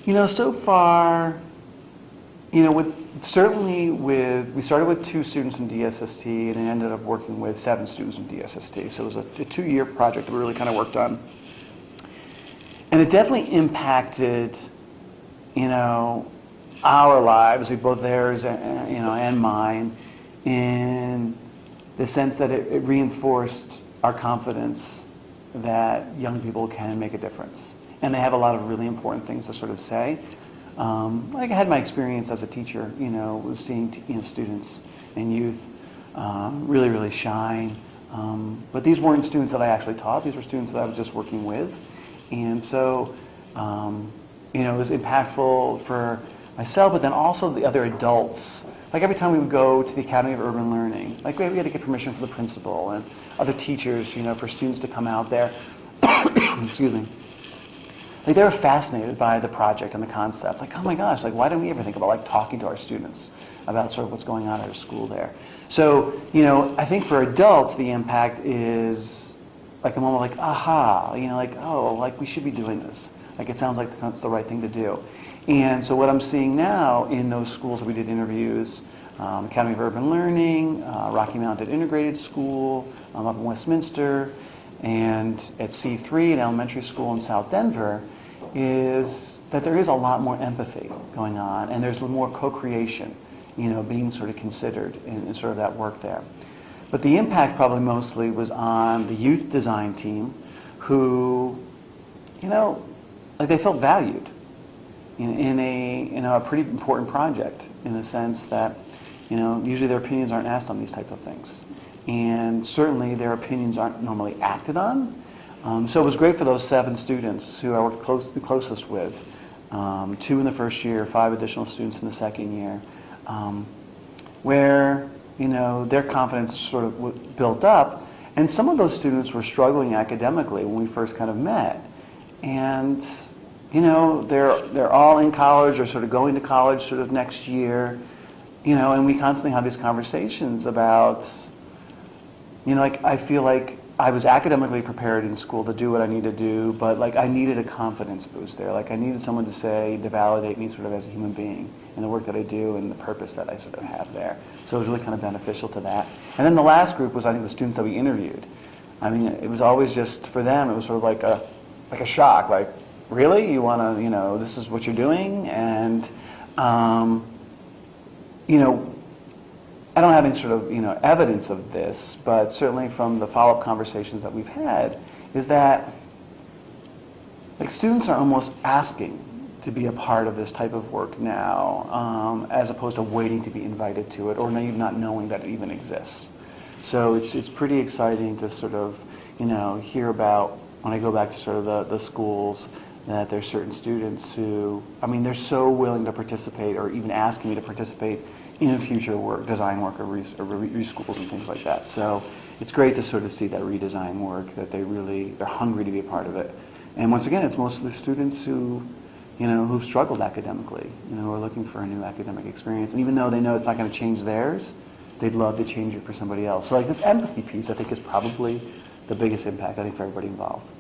So far, we started with 2 students in DSST and it ended up working with 7 students in DSST. So it was a 2-year project that we really kind of worked on. And it definitely impacted, our lives, both theirs and mine, in the sense that it reinforced our confidence that young people can make a difference. And they have a lot of really important things to sort of say. Like I had my experience as a teacher, was seeing students and youth really, really shine. But these weren't students that I actually taught. These were students that I was just working with. And so, it was impactful for myself, but then also the other adults. Like every time we would go to the Academy of Urban Learning, like we had to get permission from the principal and other teachers, for students to come out there. Excuse me. Like they were fascinated by the project and the concept. Like, oh my gosh, like why didn't we ever think about like talking to our students about sort of what's going on at our school there? So, I think for adults the impact is like a moment like, aha, like, oh, like we should be doing this. Like it sounds like that's the right thing to do. And so what I'm seeing now in those schools that we did interviews, Academy of Urban Learning, Rocky Mountain Integrated School up in Westminster, and at C3, an elementary school in South Denver, is that there is a lot more empathy going on, and there's more co-creation, being sort of considered in sort of that work there. But the impact probably mostly was on the youth design team, who, like they felt valued in a pretty important project, in the sense that, usually their opinions aren't asked on these type of things. And certainly their opinions aren't normally acted on. So it was great for those 7 students who I worked the closest with, 2 in the first year, 5 additional students in the second year, where their confidence sort of built up. And some of those students were struggling academically when we first kind of met. And they're all in college or sort of going to college sort of next year, and we constantly have these conversations about, like I feel like I was academically prepared in school to do what I need to do, but like I needed a confidence boost there. Like I needed someone to validate me sort of as a human being and the work that I do and the purpose that I sort of have there. So it was really kind of beneficial to that. And then the last group was, I think, the students that we interviewed. I mean, it was always just, for them, it was sort of like a shock, like, really? You want to, this is what you're doing? And, I don't have any sort of, evidence of this, but certainly from the follow-up conversations that we've had, is that like students are almost asking to be a part of this type of work now, as opposed to waiting to be invited to it, or maybe not knowing that it even exists. So it's pretty exciting to sort of, hear about, when I go back to sort of the schools, that there's certain students who, they're so willing to participate, or even asking me to participate in future work, design work, or schools and things like that. So it's great to sort of see that redesign work, that they're hungry to be a part of it. And once again, it's mostly students who, who've struggled academically, who are looking for a new academic experience. And even though they know it's not going to change theirs, they'd love to change it for somebody else. So like this empathy piece, I think, is probably the biggest impact, I think, for everybody involved.